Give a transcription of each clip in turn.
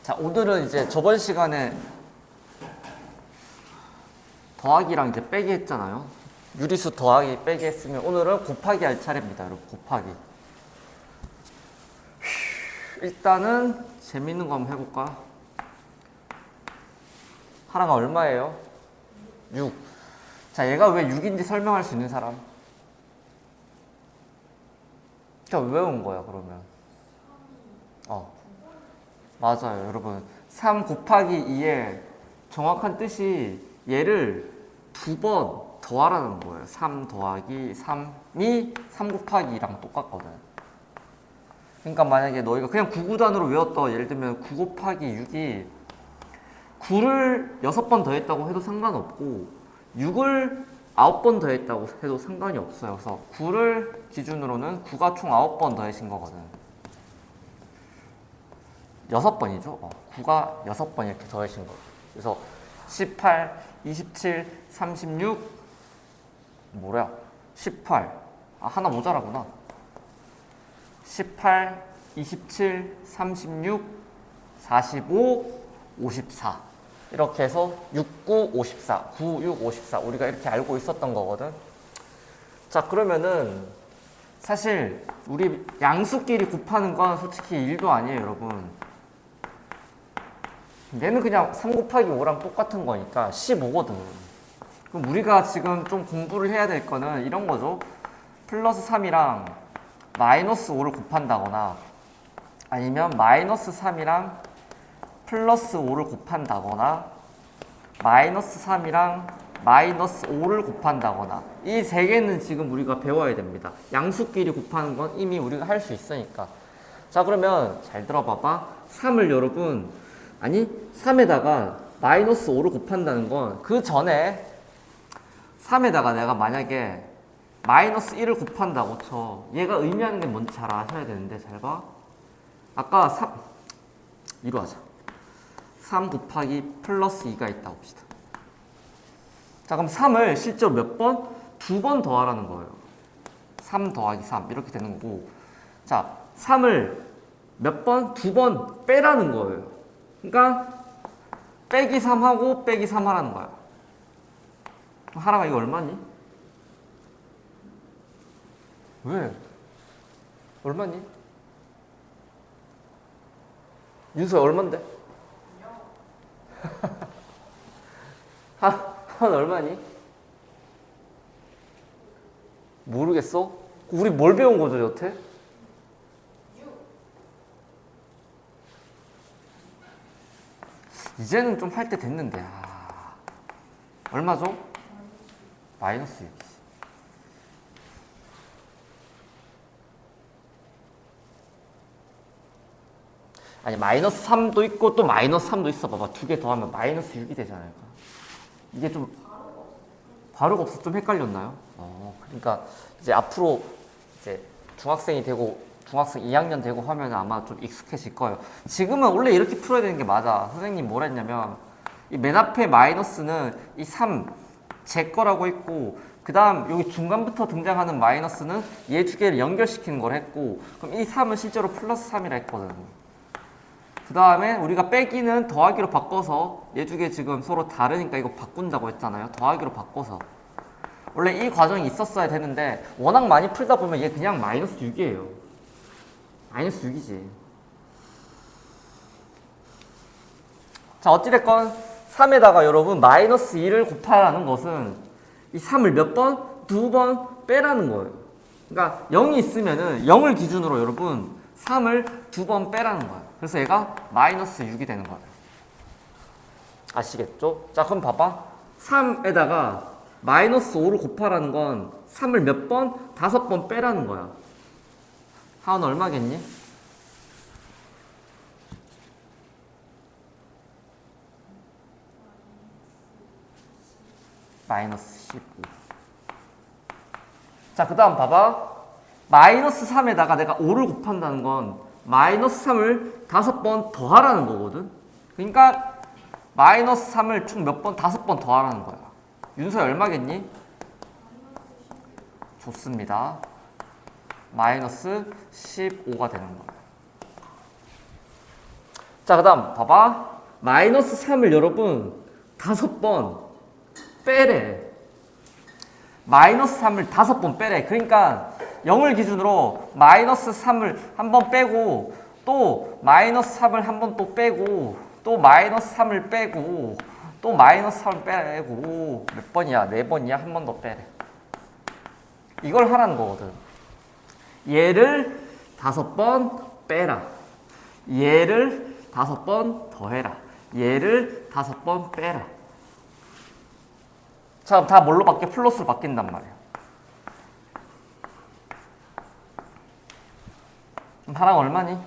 자, 오늘은 이제 저번 시간에 더하기랑 이제 빼기 했잖아요. 유리수 더하기 빼기 했으면 오늘은 곱하기 할 차례입니다, 여러분. 곱하기. 일단은 재밌는 거 한번 해볼까? 하나가 얼마예요? 6. 자, 얘가 왜 6인지 설명할 수 있는 사람? 자, 왜 외운 거야, 그러면? 맞아요, 여러분. 3 곱하기 2의 정확한 뜻이 얘를 2번 더하라는 거예요. 3 더하기 3이 3 곱하기 2랑 똑같거든. 그러니까 만약에 너희가 그냥 9구단으로 외웠다. 예를 들면 9 곱하기 6이 9를 6번 더했다고 해도 상관없고 6을 9번 더했다고 해도 상관이 없어요. 그래서 9를 기준으로는 9가 총 9번 더해진 거거든. 6번이죠. 9가 6번 이렇게 더해진 거. 그래서 18, 27, 36 뭐야? 18. 하나 모자라구나. 18, 27, 36, 45, 54. 이렇게 해서 6, 9, 54. 9, 6, 54. 우리가 이렇게 알고 있었던 거거든. 자, 그러면은 사실 우리 양수끼리 곱하는 건 솔직히 1도 아니에요, 여러분. 얘는 그냥 3 곱하기 5랑 똑같은 거니까 15거든. 그럼 우리가 지금 좀 공부를 해야 될 거는 이런 거죠. 플러스 3이랑 마이너스 5를 곱한다거나 아니면 마이너스 3이랑 플러스 5를 곱한다거나 마이너스 3이랑 마이너스 5를 곱한다거나 이 세 개는 지금 우리가 배워야 됩니다. 양수끼리 곱하는 건 이미 우리가 할 수 있으니까. 자, 그러면 잘 들어봐봐. 3을 여러분 3에다가 마이너스 5를 곱한다는 건 그 전에 3에다가 내가 만약에 마이너스 1을 곱한다고 쳐. 얘가 의미하는 게 뭔지 잘 아셔야 되는데 잘 봐. 아까 3 이로 하자. 3 곱하기 플러스 2가 있다 봅시다. 자, 그럼 3을 실제로 몇 번? 2번 더하라는 거예요. 3 더하기 3 이렇게 되는 거고. 자, 3을 몇 번? 2번 빼라는 거예요. 그러니까 빼기 3하고 빼기 3 하라는 거야. 하라가 이거 얼마니? 왜? 얼마니? 윤서야 얼만데? 한 얼마니? 모르겠어? 우리 뭘 배운 거죠, 여태? 이제는 좀 할 때 됐는데. 얼마죠? 마이너스 6이지. 아니, 마이너스 3도 있고 또 마이너스 3도 있어. 봐봐. 두 개 더하면 마이너스 6이 되잖아요. 이게 좀 바로가 없어서 좀 헷갈렸나요? 그러니까 이제 앞으로 이제 중학생이 되고 중학생 2학년 되고 하면 아마 좀 익숙해질 거예요. 지금은 원래 이렇게 풀어야 되는 게 맞아. 선생님 뭐라 했냐면 이 맨 앞에 마이너스는 이 3 제 거라고 했고 그 다음 여기 중간부터 등장하는 마이너스는 얘 두 개를 연결시키는 걸 했고 그럼 이 3은 실제로 플러스 3이라 했거든. 그 다음에 우리가 빼기는 더하기로 바꿔서 얘 두 개 지금 서로 다르니까 이거 바꾼다고 했잖아요. 더하기로 바꿔서. 원래 이 과정이 있었어야 되는데 워낙 많이 풀다 보면 얘 그냥 마이너스 6이에요. 마이너스 6이지. 자, 어찌됐건 3에다가 여러분 마이너스 2를 곱하라는 것은 이 3을 몇 번? 2번 빼라는 거예요. 그러니까 0이 있으면은 0을 기준으로 여러분 3을 2번 빼라는 거예요. 그래서 얘가 마이너스 6이 되는 거예요. 아시겠죠? 자, 그럼 봐봐. 3에다가 마이너스 5를 곱하라는 건 3을 몇 번? 5번 빼라는 거야. 하은 얼마겠니? 마이너스 15. 자, 그 다음 봐봐. 마이너스 3에다가 내가 5를 곱한다는 건 마이너스 3을 5번 더하라는 거거든. 그러니까 마이너스 3을 총 몇 번? 5번 더하라는 거야. 윤서야 얼마겠니? 좋습니다. 마이너스 15가 되는 거야. 자, 그 다음 봐봐. 마이너스 3을 여러분 5번 빼래. 마이너스 3을 5번 빼래. 그러니까 0을 기준으로 마이너스 3을 한 번 빼고 또 마이너스 3을 한 번 또 빼고 또 마이너스 3을 빼고 또 마이너스 3을 빼고 몇 번이야? 4번이야? 한 번 더 빼래. 이걸 하라는 거거든. 얘를 5번 빼라. 얘를 5번 더해라. 얘를 5번 빼라. 자, 다 뭘로 바뀌어? 플러스로 바뀐단 말이야. 그럼 하나가 얼마니?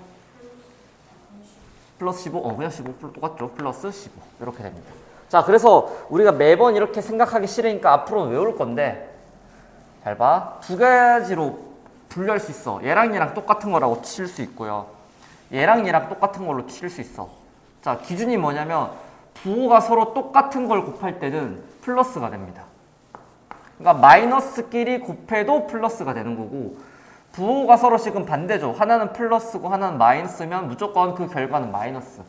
플러스 15? 그냥 15 똑같죠. 플러스 15 이렇게 됩니다. 자, 그래서 우리가 매번 이렇게 생각하기 싫으니까 앞으로는 외울 건데 잘 봐. 두 가지로 분류할 수 있어. 얘랑 얘랑 똑같은 거라고 칠 수 있고요. 얘랑 얘랑 똑같은 걸로 칠 수 있어. 자, 기준이 뭐냐면 부호가 서로 똑같은 걸 곱할 때는 플러스가 됩니다. 그러니까 마이너스끼리 곱해도 플러스가 되는 거고 부호가 서로 지금 반대죠. 하나는 플러스고 하나는 마이너스면 무조건 그 결과는 마이너스.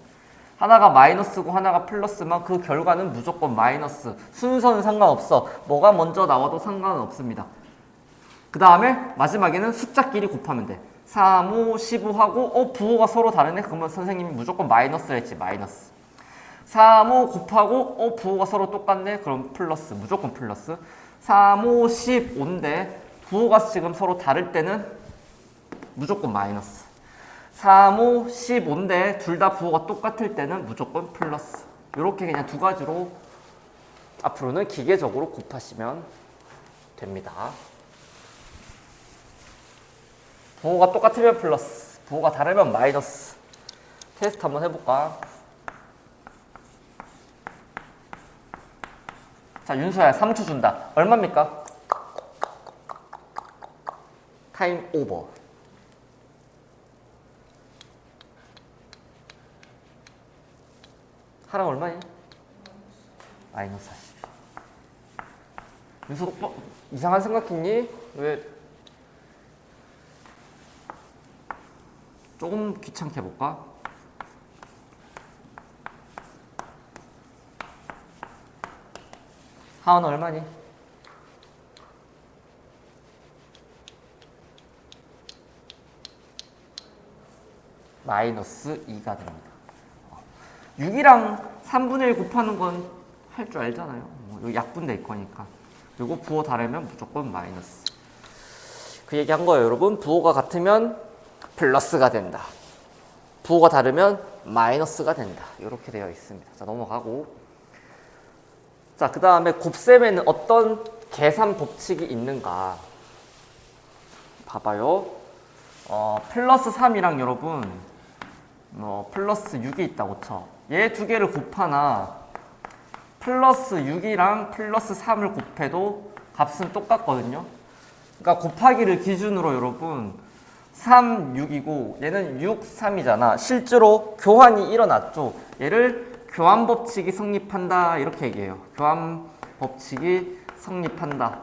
하나가 마이너스고 하나가 플러스면 그 결과는 무조건 마이너스. 순서는 상관없어. 뭐가 먼저 나와도 상관은 없습니다. 그 다음에 마지막에는 숫자끼리 곱하면 돼. 3, 5, 15 하고 부호가 서로 다르네? 그러면 선생님이 무조건 마이너스를 했지. 마이너스. 3, 5 곱하고 부호가 서로 똑같네? 그럼 플러스. 무조건 플러스. 3, 5, 15인데 부호가 지금 서로 다를 때는 무조건 마이너스. 3, 5, 15인데 둘 다 부호가 똑같을 때는 무조건 플러스. 이렇게 그냥 두 가지로 앞으로는 기계적으로 곱하시면 됩니다. 부호가 똑같으면 플러스, 부호가 다르면 마이너스. 테스트 한번 해볼까? 자, 윤서야 3초 준다. 얼마입니까? 타임 오버. 하랑 얼마니? 마이너스 40. 윤서 이상한 생각했니? 왜? 조금 귀찮게 해볼까? 하원은 얼마니? 마이너스 2가 됩니다. 6이랑 3분의 1 곱하는 건 할 줄 알잖아요. 여기 약분될 거니까. 그리고 부호 다르면 무조건 마이너스. 그 얘기 한 거예요, 여러분. 부호가 같으면 플러스가 된다. 부호가 다르면 마이너스가 된다. 이렇게 되어 있습니다. 자, 넘어가고. 자, 그 다음에 곱셈에는 어떤 계산 법칙이 있는가. 봐봐요. 플러스 3이랑 여러분, 플러스 6이 있다고 쳐. 얘 두 개를 곱하나, 플러스 6이랑 플러스 3을 곱해도 값은 똑같거든요. 그러니까 곱하기를 기준으로 여러분, 3, 6이고 얘는 6, 3이잖아. 실제로 교환이 일어났죠. 얘를 교환 법칙이 성립한다 이렇게 얘기해요. 교환 법칙이 성립한다.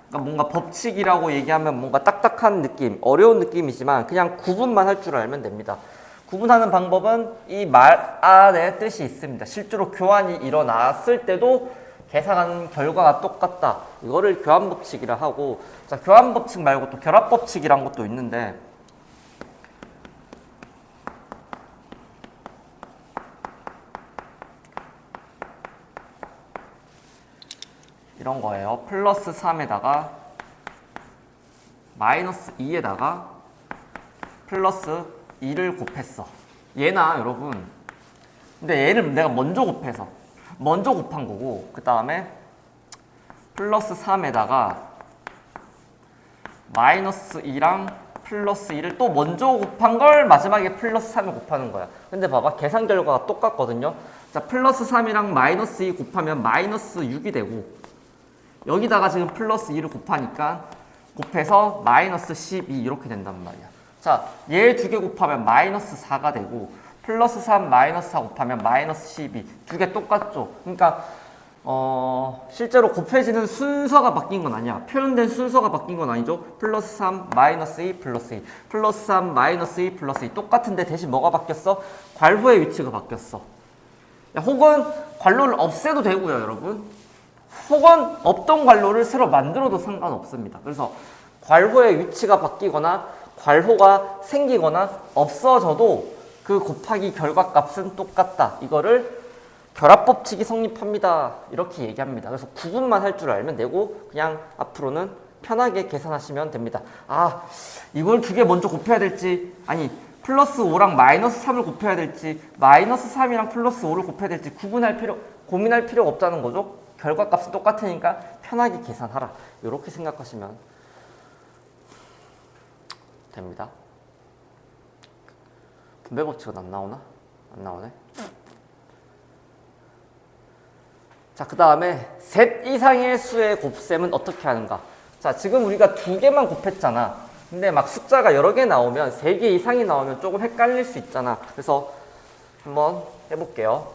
그러니까 뭔가 법칙이라고 얘기하면 뭔가 딱딱한 느낌, 어려운 느낌이지만 그냥 구분만 할 줄 알면 됩니다. 구분하는 방법은 이 말 안에 뜻이 있습니다. 실제로 교환이 일어났을 때도 계산하는 결과가 똑같다. 이거를 교환 법칙이라 하고, 자, 교환 법칙 말고 또 결합 법칙이란 것도 있는데 이런 거예요. 플러스 3에다가 마이너스 2에다가 플러스 2를 곱했어. 얘나 여러분, 근데 얘를 내가 먼저 곱해서 먼저 곱한 거고, 그 다음에 플러스 3에다가 마이너스 2랑 플러스 2를 또 먼저 곱한 걸 마지막에 플러스 3을 곱하는 거야. 근데 봐봐, 계산 결과가 똑같거든요. 자, 플러스 3이랑 마이너스 2 곱하면 마이너스 6이 되고, 여기다가 지금 플러스 2를 곱하니까 곱해서 마이너스 12 이렇게 된단 말이야. 자, 얘 두 개 곱하면 마이너스 4가 되고, 플러스 3 마이너스 4 곱하면 마이너스 12. 두 개 똑같죠? 그러니까 실제로 곱해지는 순서가 바뀐 건 아니야. 표현된 순서가 바뀐 건 아니죠. 플러스 3, 마이너스 2, 플러스 2. 플러스 3, 마이너스 2, 플러스 2. 똑같은데 대신 뭐가 바뀌었어? 괄호의 위치가 바뀌었어. 혹은 괄호를 없애도 되고요, 여러분. 혹은 없던 괄호를 새로 만들어도 상관없습니다. 그래서 괄호의 위치가 바뀌거나 괄호가 생기거나 없어져도 그 곱하기 결과값은 똑같다. 이거를 결합법칙이 성립합니다. 이렇게 얘기합니다. 그래서 구분만 할 줄 알면 되고 그냥 앞으로는 편하게 계산하시면 됩니다. 아, 이걸 두 개 먼저 곱해야 될지, 아니 플러스 5랑 마이너스 3을 곱해야 될지, 마이너스 3이랑 플러스 5를 곱해야 될지 고민할 필요가 없다는 거죠. 결과값은 똑같으니까 편하게 계산하라. 이렇게 생각하시면 됩니다. 분배법칙은 안 나오나? 안 나오네. 자, 그 다음에 셋 이상의 수의 곱셈은 어떻게 하는가? 자, 지금 우리가 두 개만 곱했잖아. 근데 막 숫자가 여러 개 나오면, 세 개 이상이 나오면 조금 헷갈릴 수 있잖아. 그래서 한번 해볼게요.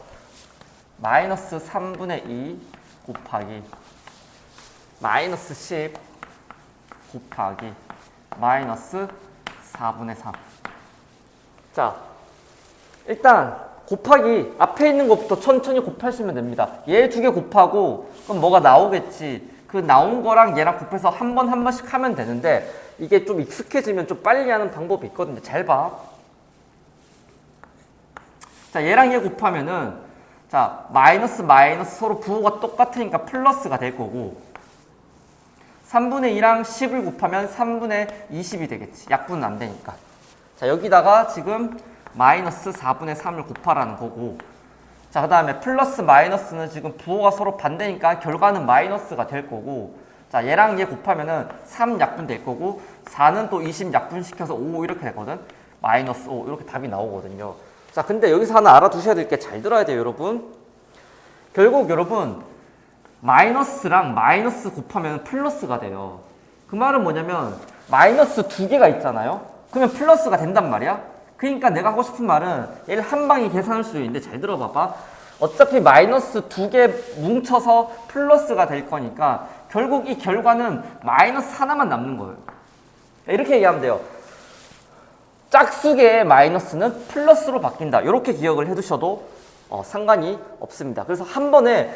마이너스 3분의 2 곱하기 마이너스 10 곱하기 마이너스 4분의 3. 자, 일단 곱하기 앞에 있는 것부터 천천히 곱하시면 됩니다. 얘 두 개 곱하고 그럼 뭐가 나오겠지. 그 나온 거랑 얘랑 곱해서 한 번씩 하면 되는데 이게 좀 익숙해지면 좀 빨리 하는 방법이 있거든요. 잘 봐. 자, 얘랑 얘 곱하면은 자, 마이너스 서로 부호가 똑같으니까 플러스가 될 거고 3분의 2랑 10을 곱하면 3분의 20이 되겠지. 약분은 안 되니까. 자, 여기다가 지금 마이너스 4분의 3을 곱하라는 거고 자, 그 다음에 플러스 마이너스는 지금 부호가 서로 반대니까 결과는 마이너스가 될 거고 자, 얘랑 얘 곱하면은 3 약분 될 거고 4는 또 20 약분시켜서 5 이렇게 되거든. 마이너스 5 이렇게 답이 나오거든요. 자, 근데 여기서 하나 알아두셔야 될 게 잘 들어야 돼요, 여러분. 결국 여러분 마이너스랑 마이너스 곱하면 플러스가 돼요. 그 말은 뭐냐면 마이너스 두 개가 있잖아요. 그러면 플러스가 된단 말이야. 그러니까 내가 하고 싶은 말은 얘를 한 방에 계산할 수 있는데 잘 들어봐봐. 어차피 마이너스 두 개 뭉쳐서 플러스가 될 거니까 결국 이 결과는 마이너스 하나만 남는 거예요. 이렇게 얘기하면 돼요. 짝수계의 마이너스는 플러스로 바뀐다. 이렇게 기억을 해두셔도 상관이 없습니다. 그래서 한 번에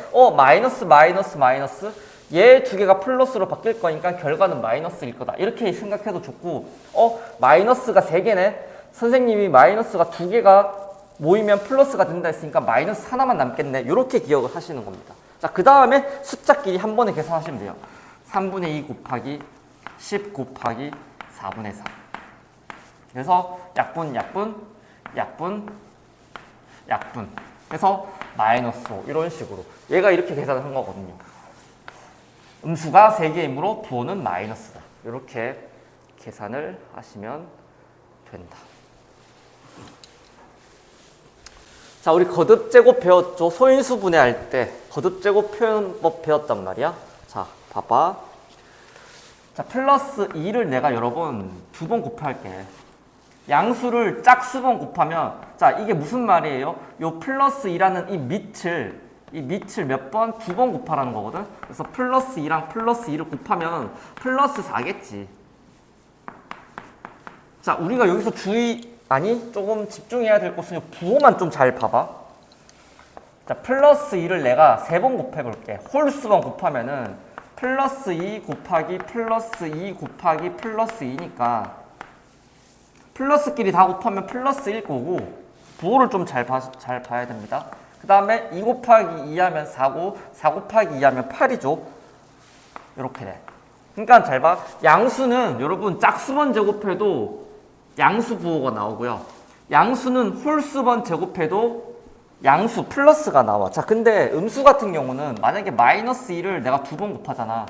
마이너스 얘 두 개가 플러스로 바뀔 거니까 결과는 마이너스일 거다. 이렇게 생각해도 좋고 마이너스가 세 개네. 선생님이 마이너스가 두 개가 모이면 플러스가 된다 했으니까 마이너스 하나만 남겠네. 이렇게 기억을 하시는 겁니다. 자, 그 다음에 숫자끼리 한 번에 계산하시면 돼요. 3분의 2 곱하기 10 곱하기 4분의 4. 그래서 약분 그래서 마이너스 5 이런 식으로 얘가 이렇게 계산을 한 거거든요. 음수가 3개이므로 부호는 마이너스다. 이렇게 계산을 하시면 된다. 자, 우리 거듭 제곱 배웠죠? 소인수 분해할 때 거듭 제곱 표현법 배웠단 말이야. 자, 봐봐. 자, 플러스 2를 내가 여러분 두 번 곱할게. 양수를 짝수번 곱하면 자, 이게 무슨 말이에요? 요 플러스 2라는 이 밑을 몇 번? 두 번 곱하라는 거거든. 그래서 플러스 2랑 플러스 2를 곱하면 플러스 4겠지. 자, 우리가 여기서 조금 집중해야 될 것은 부호만 좀 잘 봐봐. 자, 플러스 2를 내가 3번 곱해볼게. 홀수번 곱하면은 플러스 2 곱하기 플러스 2 곱하기 플러스 2니까 플러스끼리 다 곱하면 플러스 1 거고 부호를 좀 잘 봐야 됩니다. 그 다음에 2 곱하기 2 하면 4고 4 곱하기 2 하면 8이죠. 이렇게 돼. 그러니까 잘 봐. 양수는 여러분 짝수번 제곱해도 양수 부호가 나오고요. 양수는 홀수번 제곱해도 양수 플러스가 나와. 자, 근데 음수 같은 경우는 만약에 마이너스 2를 내가 두 번 곱하잖아.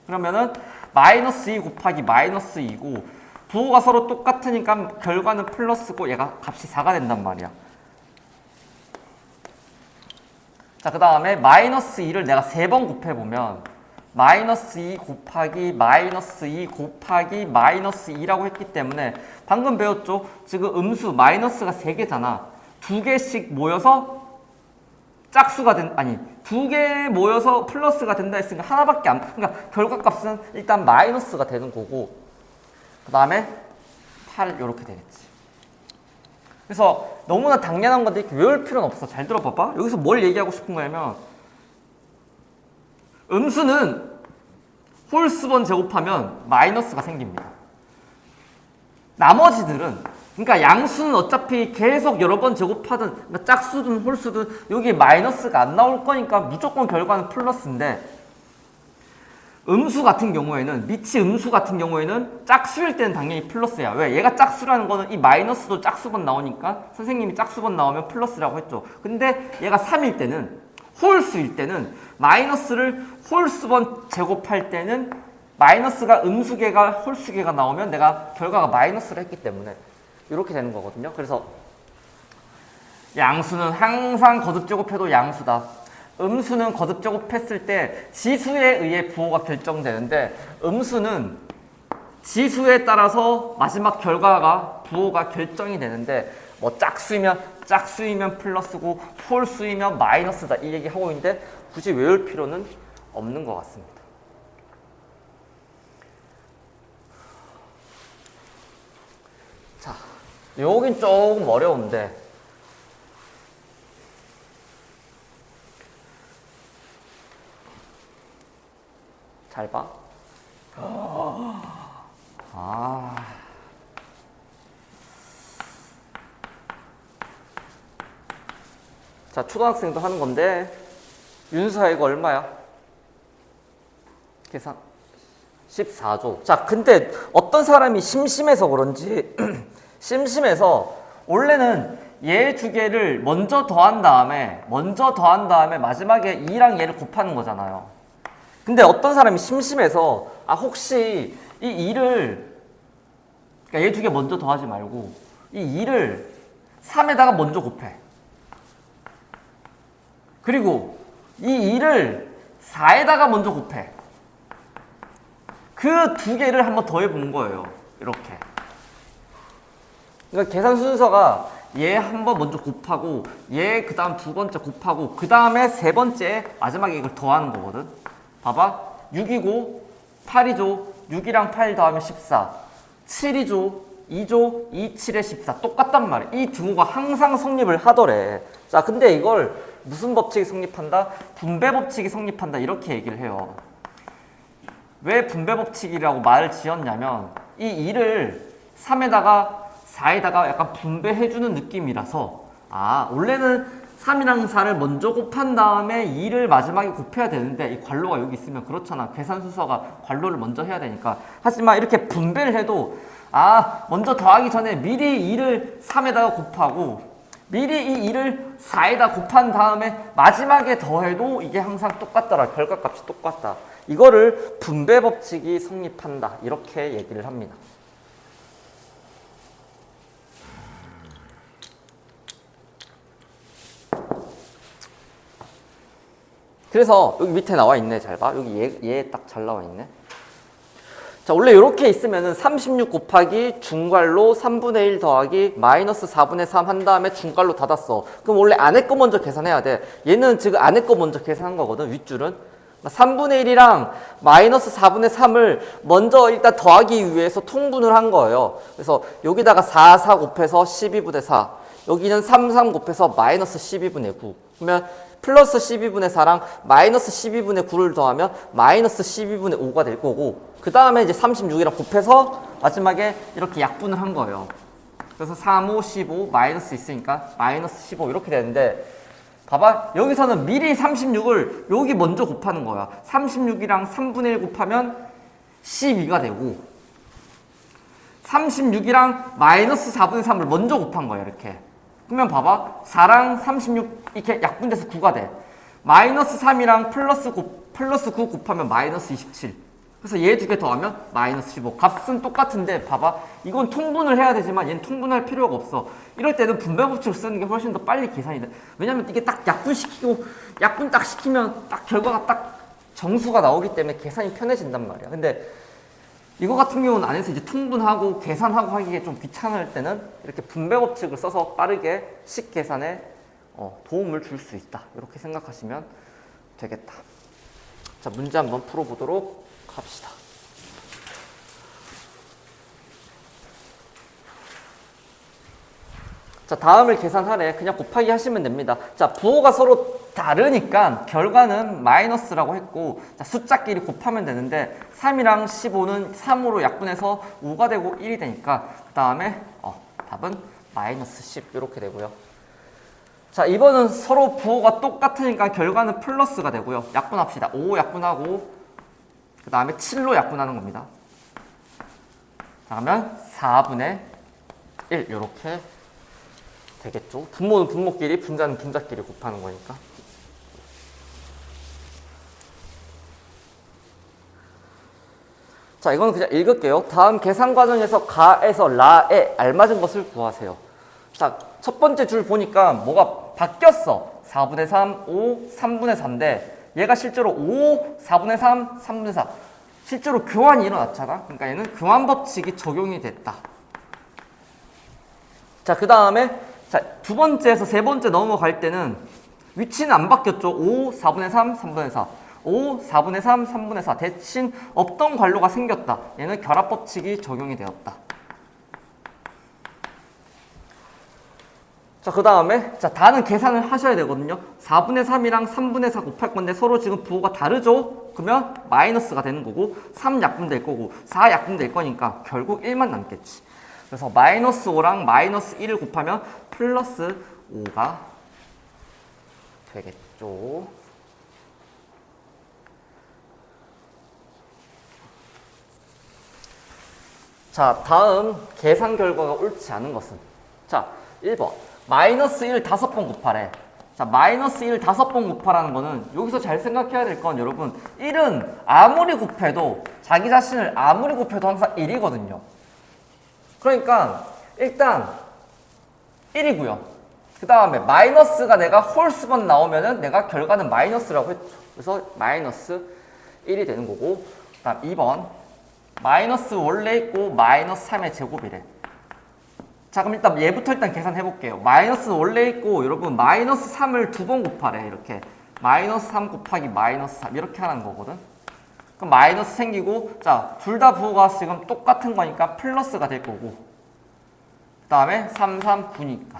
그러면은 마이너스 2 곱하기 마이너스 2고 부호가 서로 똑같으니까 결과는 플러스고 얘가 값이 4가 된단 말이야. 자, 그 다음에 마이너스 2를 내가 3번 곱해보면 마이너스 2 곱하기 마이너스 2 곱하기 마이너스 2라고 했기 때문에 방금 배웠죠? 지금 음수 마이너스가 3개잖아. 2개씩 모여서 짝수가 아니 두 개 모여서 플러스가 된다 했으니까 하나밖에 안, 그러니까 결과값은 일단 마이너스가 되는 거고, 그 다음에 8 이렇게 되겠지. 그래서 너무나 당연한 건데 이렇게 외울 필요는 없어. 잘 들어봐봐. 여기서 뭘 얘기하고 싶은 거냐면, 음수는 홀수번 제곱하면 마이너스가 생깁니다. 나머지들은, 그러니까 양수는 어차피 계속 여러 번 제곱하든, 그러니까 짝수든 홀수든 여기 마이너스가 안 나올 거니까 무조건 결과는 플러스인데, 음수 같은 경우에는, 미치 음수 같은 경우에는 짝수일 때는 당연히 플러스야. 왜? 얘가 짝수라는 거는 이 마이너스도 짝수번 나오니까 선생님이 짝수번 나오면 플러스라고 했죠. 근데 얘가 3일 때는, 홀수일 때는 마이너스를 홀수번 제곱할 때는 마이너스가 음수계가 홀수계가 나오면 내가 결과가 마이너스를 했기 때문에 이렇게 되는 거거든요. 그래서 양수는 항상 거듭 제곱해도 양수다. 음수는 거듭 제곱했을 때 지수에 의해 부호가 결정되는데, 음수는 지수에 따라서 마지막 결과가 부호가 결정이 되는데, 뭐 짝수이면 플러스고 홀수이면 마이너스다 이 얘기 하고 있는데 굳이 외울 필요는 없는 것 같습니다. 자, 여긴 조금 어려운데, 잘 봐. 자, 초등학생도 하는 건데, 윤수야 이거 얼마야? 계산 14조. 자, 근데 어떤 사람이 심심해서 그런지 심심해서 원래는 얘 두 개를 먼저 더한 다음에 마지막에 2랑 얘를 곱하는 거잖아요. 근데 어떤 사람이 심심해서 혹시 이 2를, 그러니까 얘 두 개 먼저 더하지 말고 이 2를 3에다가 먼저 곱해. 그리고 이 2를 4에다가 먼저 곱해. 그 두 개를 한번 더해 본 거예요. 이렇게. 그러니까 계산 순서가 얘 한 번 먼저 곱하고 얘 그 다음 두 번째 곱하고 그 다음에 세 번째 마지막에 이걸 더하는 거거든. 봐봐. 6이고 8이죠. 6이랑 8 더하면 14. 7이죠. 2조. 2, 7에 14. 똑같단 말이야. 이 등호가 항상 성립을 하더래. 자, 근데 이걸 무슨 법칙이 성립한다? 분배 법칙이 성립한다. 이렇게 얘기를 해요. 왜 분배 법칙이라고 말을 지었냐면 이 2를 3에다가 4에다가 약간 분배해주는 느낌이라서, 원래는 3이랑 4를 먼저 곱한 다음에 2를 마지막에 곱해야 되는데 이 괄호가 여기 있으면 그렇잖아. 계산 순서가 괄호를 먼저 해야 되니까. 하지만 이렇게 분배를 해도 먼저 더하기 전에 미리 2를 3에다가 곱하고 미리 이 2를 4에다 곱한 다음에 마지막에 더해도 이게 항상 똑같더라. 결과값이 똑같다. 이거를 분배 법칙이 성립한다. 이렇게 얘기를 합니다. 그래서 여기 밑에 나와 있네. 잘 봐. 여기 얘 딱 잘 나와 있네. 자, 원래 이렇게 있으면은 36 곱하기 중괄로 3분의 1 더하기 마이너스 4분의 3 한 다음에 중괄로 닫았어. 그럼 원래 안에 거 먼저 계산해야 돼. 얘는 지금 안에 거 먼저 계산한 거거든. 윗줄은. 3분의 1이랑 마이너스 4분의 3을 먼저 일단 더하기 위해서 통분을 한 거예요. 그래서 여기다가 4, 4 곱해서 12분의 4. 여기는 3, 3 곱해서 마이너스 12분의 9. 그러면 플러스 12분의 4랑 마이너스 12분의 9를 더하면 마이너스 12분의 5가 될 거고, 그 다음에 이제 36이랑 곱해서 마지막에 이렇게 약분을 한 거예요. 그래서 3, 5, 15 마이너스 있으니까 마이너스 15 이렇게 되는데, 봐봐. 여기서는 미리 36을 여기 먼저 곱하는 거야. 36이랑 3분의 1 곱하면 12가 되고, 36이랑 마이너스 4분의 3을 먼저 곱한 거야. 이렇게. 그러면 봐봐. 4랑 36 이렇게 약분돼서 9가 돼. 마이너스 3이랑 플러스 9 곱하면 마이너스 27. 그래서 얘 두 개 더하면 마이너스 15. 값은 똑같은데 봐봐. 이건 통분을 해야 되지만 얘는 통분할 필요가 없어. 이럴 때는 분배 법칙을 쓰는 게 훨씬 더 빨리 계산이 돼. 왜냐면 이게 딱 약분시키고 약분 딱 시키면 딱 결과가 딱 정수가 나오기 때문에 계산이 편해진단 말이야. 근데 이거 같은 경우는 안에서 이제 통분하고 계산하고 하기에 좀 귀찮을 때는 이렇게 분배 법칙을 써서 빠르게 식 계산에 도움을 줄 수 있다. 이렇게 생각하시면 되겠다. 자, 문제 한번 풀어보도록 합시다. 자, 다음을 계산하래. 그냥 곱하기 하시면 됩니다. 자, 부호가 서로 다르니까 결과는 마이너스라고 했고, 자, 숫자끼리 곱하면 되는데 3이랑 15는 3으로 약분해서 5가 되고 1이 되니까 그 다음에 답은 마이너스 10 이렇게 되고요. 자, 이번은 서로 부호가 똑같으니까 결과는 플러스가 되고요. 약분합시다. 5 약분하고 그 다음에 7로 약분하는 겁니다. 그러면 4분의 1 이렇게 되겠죠. 분모는 분모끼리, 분자는 분자끼리 곱하는 거니까. 자, 이거는 그냥 읽을게요. 다음 계산 과정에서 가에서 라에 알맞은 것을 구하세요. 자, 첫 번째 줄 보니까 뭐가 바뀌었어. 4분의 3, 5, 3분의 4인데 얘가 실제로 5, 4분의 3, 3분의 4. 실제로 교환이 일어났잖아. 그러니까 얘는 교환 법칙이 적용이 됐다. 자, 그 다음에 자, 두 번째에서 세 번째 넘어갈 때는 위치는 안 바뀌었죠. 5, 4분의 3, 3분의 4. 5, 4분의 3, 3분의 4. 대신 없던 관료가 생겼다. 얘는 결합법칙이 적용이 되었다. 자, 그 다음에 자, 다는 계산을 하셔야 되거든요. 4분의 3이랑 3분의 4 곱할 건데 서로 지금 부호가 다르죠? 그러면 마이너스가 되는 거고 3 약분될 거고 4 약분될 거니까 결국 1만 남겠지. 그래서 마이너스 5랑 마이너스 1을 곱하면 플러스 5가 되겠죠. 자, 다음 계산 결과가 옳지 않은 것은 자, 1번 마이너스 1 5번 곱하래. 자, 마이너스 1 5번 곱하라는 거는 여기서 잘 생각해야 될 건 여러분 1은 아무리 곱해도 자기 자신을 아무리 곱해도 항상 1이거든요. 그러니까 일단 1이고요. 그 다음에 마이너스가 내가 홀수번 나오면은 내가 결과는 마이너스라고 했죠. 그래서 마이너스 1이 되는 거고 그 다음 2번 마이너스 원래 있고 마이너스 3의 제곱이래. 자, 그럼 일단 얘부터 일단 계산해 볼게요. 마이너스 원래 있고 여러분 마이너스 3을 두 번 곱하래. 이렇게 마이너스 3 곱하기 마이너스 3 이렇게 하는 거거든. 그럼 마이너스 생기고 자, 둘 다 부호가 지금 똑같은 거니까 플러스가 될 거고 그 다음에 3, 3, 9니까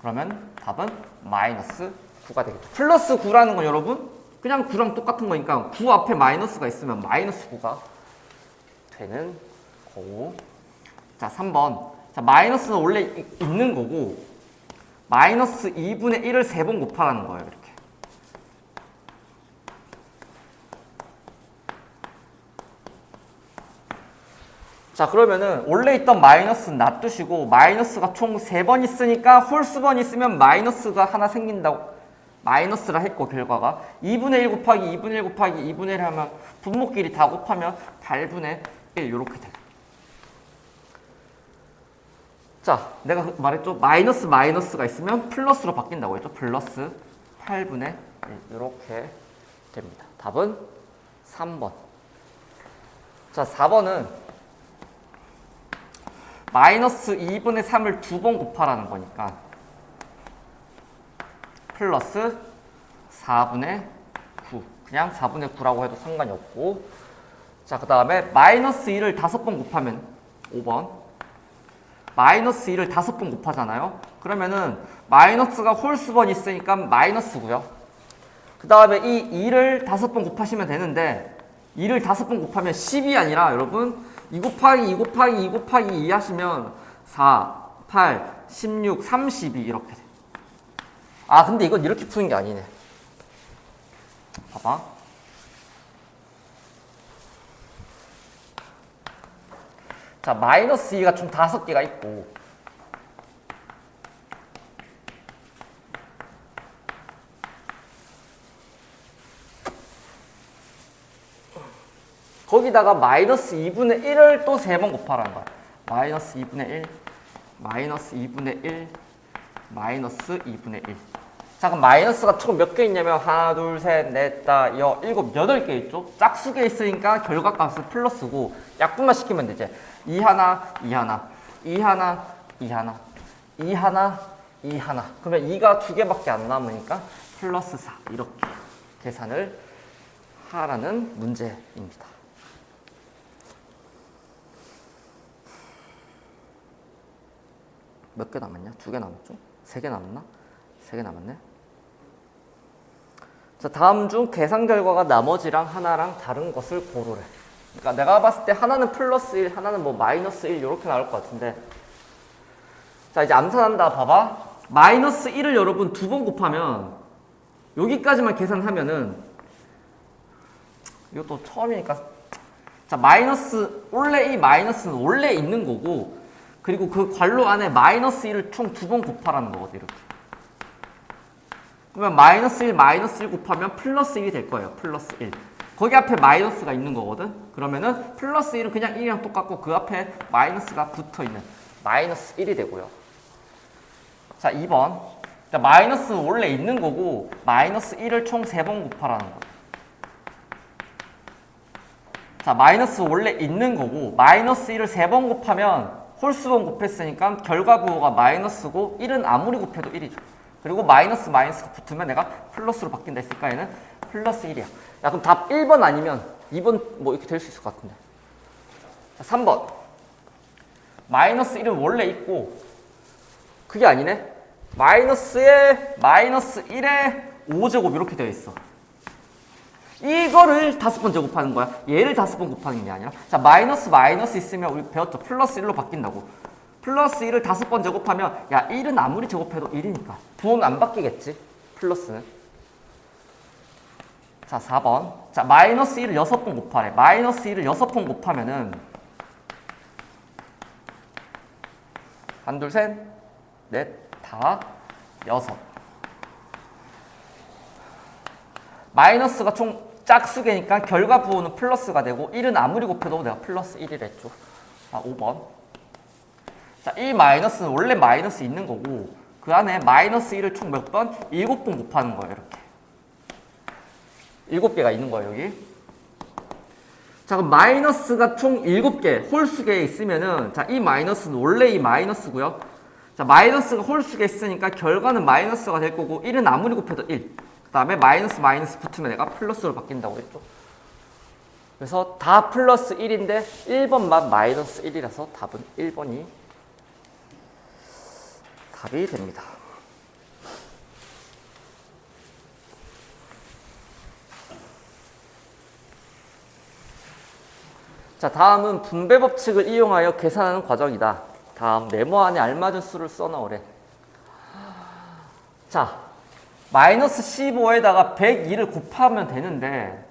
그러면 답은 마이너스 9가 되겠죠. 플러스 9라는 건 여러분 그냥 9랑 똑같은 거니까 9 앞에 마이너스가 있으면 마이너스 9가 되는 거고 자, 3번 자, 마이너스는 원래 있는 거고 마이너스 2분의 1을 3번 곱하라는 거예요. 이렇게 자, 그러면은 원래 있던 마이너스는 놔두시고 마이너스가 총 3번 있으니까 홀수번 있으면 마이너스가 하나 생긴다고 마이너스라 했고 결과가 2분의 1 곱하기 2분의 1 곱하기 2분의 1 하면 분모끼리 다 곱하면 8분의 1 이렇게 돼. 자, 내가 말했죠. 마이너스 마이너스가 있으면 플러스로 바뀐다고 했죠. 플러스 8분의 1 이렇게 됩니다. 답은 3번. 자, 4번은 마이너스 2분의 3을 두 번 곱하라는 거니까 플러스 4분의 9 그냥 4분의 9라고 해도 상관이 없고 자, 그 다음에 마이너스 1을 5번 곱하면 5번 마이너스 1을 5번 곱하잖아요. 그러면은 마이너스가 홀수번 있으니까 마이너스고요. 그 다음에 이 2를 5번 곱하시면 되는데 2를 5번 곱하면 10이 아니라 여러분 2 곱하기 2 곱하기 2 곱하기 2 하시면 4, 8, 16, 32 이렇게 돼. 아, 근데 이건 이렇게 푸는 게 아니네. 봐봐. 자, 마이너스 2가 총 5개가 있고 거기다가 마이너스 2분의 1을 또 3번 곱하라는 거야. 마이너스 2분의 1, 마이너스 2분의 1, 마이너스 2분의 1. 자, 그럼 마이너스가 총 몇 개 있냐면 하나, 둘, 셋, 넷, 다, 여, 일곱, 8개 있죠? 짝수개 있으니까 결과값은 플러스고 약분만 시키면 되지. 2 하나, 2 하나, 2 하나, 2 하나, 2 하나, 2 하나. 그러면 2가 2개밖에 안 남으니까 플러스 4 이렇게 계산을 하라는 문제입니다. 몇 개 남았냐? 2개 남았죠? 3개 남았나? 3개 남았네. 자, 다음 중 계산 결과가 나머지랑 하나랑 다른 것을 고르래. 그러니까 내가 봤을 때 하나는 플러스 1, 하나는 뭐 마이너스 1 이렇게 나올 것 같은데. 자, 이제 암산한다. 봐봐. 마이너스 1을 여러분 2번 곱하면 여기까지만 계산하면은 이것도 처음이니까 자, 마이너스 원래 이 마이너스는 원래 있는 거고 그리고 그 괄호 안에 마이너스 1을 총 2번 곱하라는 거거든. 이렇게. 그러면 마이너스 1, 마이너스 1 곱하면 플러스 1이 될 거예요. 플러스 1. 거기 앞에 마이너스가 있는 거거든. 그러면은 플러스 1은 그냥 1이랑 똑같고 그 앞에 마이너스가 붙어있는 마이너스 1이 되고요. 자, 2번. 자, 마이너스는 원래 있는 거고 마이너스 1을 총 3번 곱하라는 거. 자, 마이너스 원래 있는 거고 마이너스 1을 3번 곱하면 홀수번 곱했으니까 결과 부호가 마이너스고 1은 아무리 곱해도 1이죠. 그리고 마이너스가 붙으면 내가 플러스로 바뀐다 했으니까 얘는 플러스 1이야. 야, 그럼 답 1번 아니면 2번 뭐 이렇게 될 수 있을 것 같은데. 자, 3번. 마이너스 1은 원래 있고 그게 아니네. 마이너스에 마이너스 1에 5제곱 이렇게 되어 있어. 이거를 5번 제곱하는 거야. 얘를 5번 곱하는 게 아니라. 자, 마이너스 있으면 우리 배웠죠. 플러스 1로 바뀐다고. 플러스 1을 5번 제곱하면 야, 1은 아무리 제곱해도 1이니까. 부호는 안 바뀌겠지. 플러스는. 자, 4번. 자, 마이너스 1을 6번 곱하래. 마이너스 1을 6번 곱하면은 1, 2, 3, 4, 5, 6. 마이너스가 총 짝수개니까 결과 부호는 플러스가 되고 1은 아무리 곱해도 내가 플러스 1이랬죠. 자, 5번. 자, 이 마이너스는 원래 마이너스 있는 거고 그 안에 마이너스 1을 총 몇 번? 7번 곱하는 거예요. 이렇게. 7개가 있는 거예요, 여기. 자, 그럼 마이너스가 총 7개, 홀수개에 있으면은 자, 이 마이너스는 원래 이 마이너스고요. 자, 마이너스가 홀수개에 있으니까 결과는 마이너스가 될 거고 1은 아무리 곱해도 1. 그 다음에 마이너스 붙으면 내가 플러스로 바뀐다고 했죠. 그래서 다 플러스 1인데 1번만 마이너스 1이라서 답은 1번이 답이 됩니다. 자, 다음은 분배 법칙을 이용하여 계산하는 과정이다. 다음 네모 안에 알맞은 수를 써넣으래. 자, 마이너스 15에다가 102를 곱하면 되는데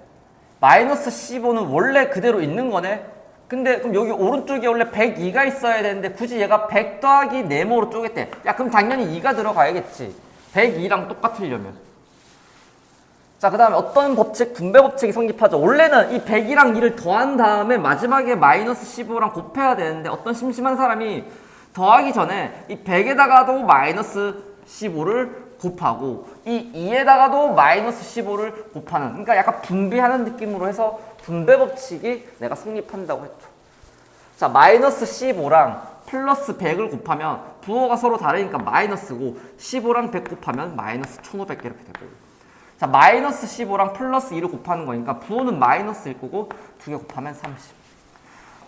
마이너스 15는 원래 그대로 있는 거네. 근데 그럼 여기 오른쪽에 원래 102가 있어야 되는데 굳이 얘가 100 더하기 네모로 쪼갰대. 야, 그럼 당연히 2가 들어가야겠지. 102랑 똑같으려면. 자, 그 다음에 어떤 법칙? 분배 법칙이 성립하죠. 원래는 이 100이랑 2를 더한 다음에 마지막에 마이너스 15랑 곱해야 되는데 어떤 심심한 사람이 더하기 전에 이 100에다가도 마이너스 15를 곱하고 이 2에다가도 마이너스 15를 곱하는, 그러니까 약간 분배하는 느낌으로 해서 분배 법칙이 내가 성립한다고 했죠. 자, 마이너스 15랑 플러스 100을 곱하면 부호가 서로 다르니까 마이너스고 15랑 100 곱하면 마이너스 1500 이렇게 되고요. 자, 마이너스 15랑 플러스 2를 곱하는 거니까 부호는 마이너스일 거고 2개 곱하면 30.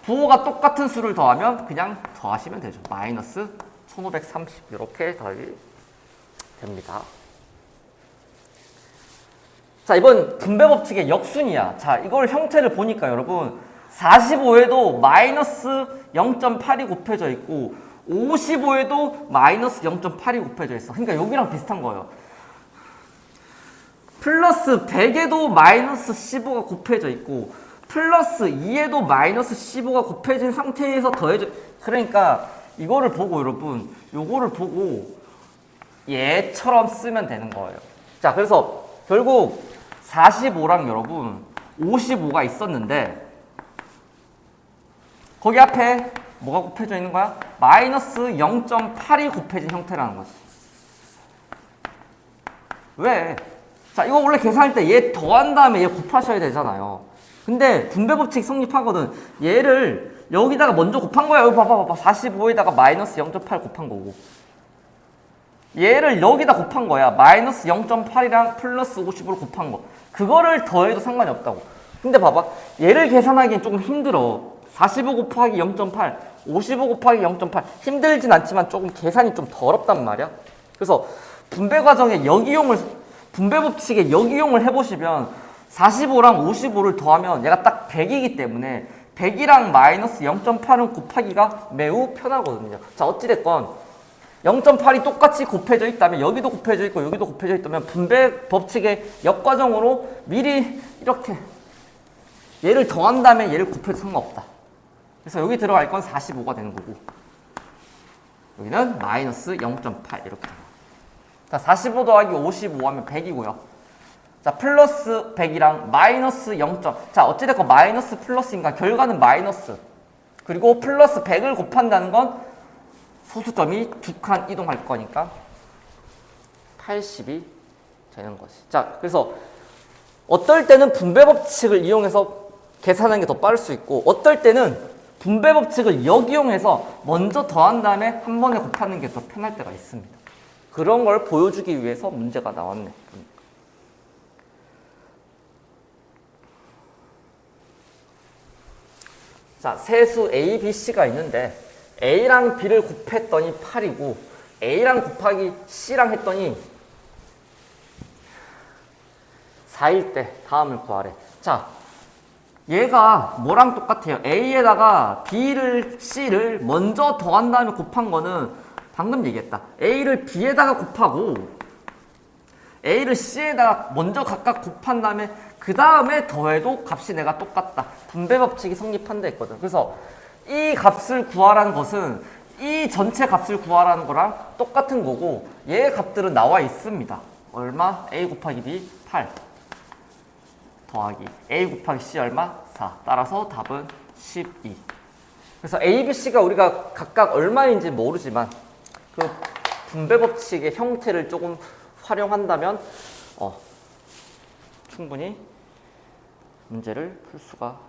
부호가 똑같은 수를 더하면 그냥 더하시면 되죠. 마이너스 1530 이렇게 더하기 됩니다. 자, 이번 분배 법칙의 역순이야. 자, 이걸 형태를 보니까 여러분 45에도 마이너스 0.8이 곱해져 있고 55에도 마이너스 0.8이 곱해져 있어. 그러니까 여기랑 비슷한 거예요. 플러스 100에도 마이너스 15가 곱해져 있고 플러스 2에도 마이너스 15가 곱해진 상태에서 더해져. 그러니까 이거를 보고 여러분 요거를 보고 얘처럼 쓰면 되는 거예요. 자, 그래서 결국 45랑 여러분 55가 있었는데 거기 앞에 뭐가 곱해져 있는 거야? 마이너스 0.8이 곱해진 형태라는 거지. 왜? 자, 이거 원래 계산할 때 얘 더한 다음에 얘 곱하셔야 되잖아요. 근데 분배 법칙 성립하거든. 얘를 여기다가 먼저 곱한 거야. 여기 봐봐. 45에다가 마이너스 0.8 곱한 거고. 얘를 여기다 곱한 거야. 마이너스 0.8이랑 플러스 50으로 곱한 거. 그거를 더해도 상관이 없다고. 근데 봐봐. 얘를 계산하기엔 조금 힘들어. 45 곱하기 0.8, 55 곱하기 0.8. 힘들진 않지만 조금 계산이 좀 더럽단 말이야. 그래서 분배 과정에 분배 법칙에 역이용을 해보시면 45랑 55를 더하면 얘가 딱 100이기 때문에 100이랑 마이너스 0.8은 곱하기가 매우 편하거든요. 자, 어찌됐건 0.8이 똑같이 곱해져 있다면 여기도 곱해져 있고 여기도 곱해져 있다면 분배 법칙의 역과정으로 미리 이렇게 얘를 더한 다음에 얘를 곱해도 상관없다. 그래서 여기 들어갈 건 45가 되는 거고 여기는 마이너스 0.8 이렇게. 자, 45 더하기 55 하면 100이고요. 자, 플러스 100이랑 마이너스 0. 자, 어찌됐건 마이너스 플러스인가 결과는 마이너스. 그리고 플러스 100을 곱한다는 건 소수점이 두 칸 이동할 거니까 80이 되는 거지. 자, 그래서 어떨 때는 분배 법칙을 이용해서 계산하는 게 더 빠를 수 있고 어떨 때는 분배 법칙을 역이용해서 먼저 더한 다음에 한 번에 곱하는 게 더 편할 때가 있습니다. 그런 걸 보여주기 위해서 문제가 나왔네. 자, 세수 A, B, C가 있는데 A랑 B를 곱했더니 8이고 A랑 곱하기 C랑 했더니 4일 때 다음을 구하래. 자, 얘가 뭐랑 똑같아요? A에다가 B를 C를 먼저 더한 다음에 곱한 거는 방금 얘기했다. A를 B에다가 곱하고 A를 C에다가 먼저 각각 곱한 다음에 그 다음에 더해도 값이 내가 똑같다. 분배 법칙이 성립한다 했거든. 그래서 이 값을 구하라는 것은 이 전체 값을 구하라는 거랑 똑같은 거고 얘의 값들은 나와 있습니다. 얼마? A 곱하기 B 8 더하기 A 곱하기 C 얼마? 4. 따라서 답은 12. 그래서 A, B, C가 우리가 각각 얼마인지 모르지만 그 분배 법칙의 형태를 조금 활용한다면 충분히 문제를 풀 수가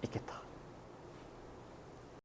있겠다.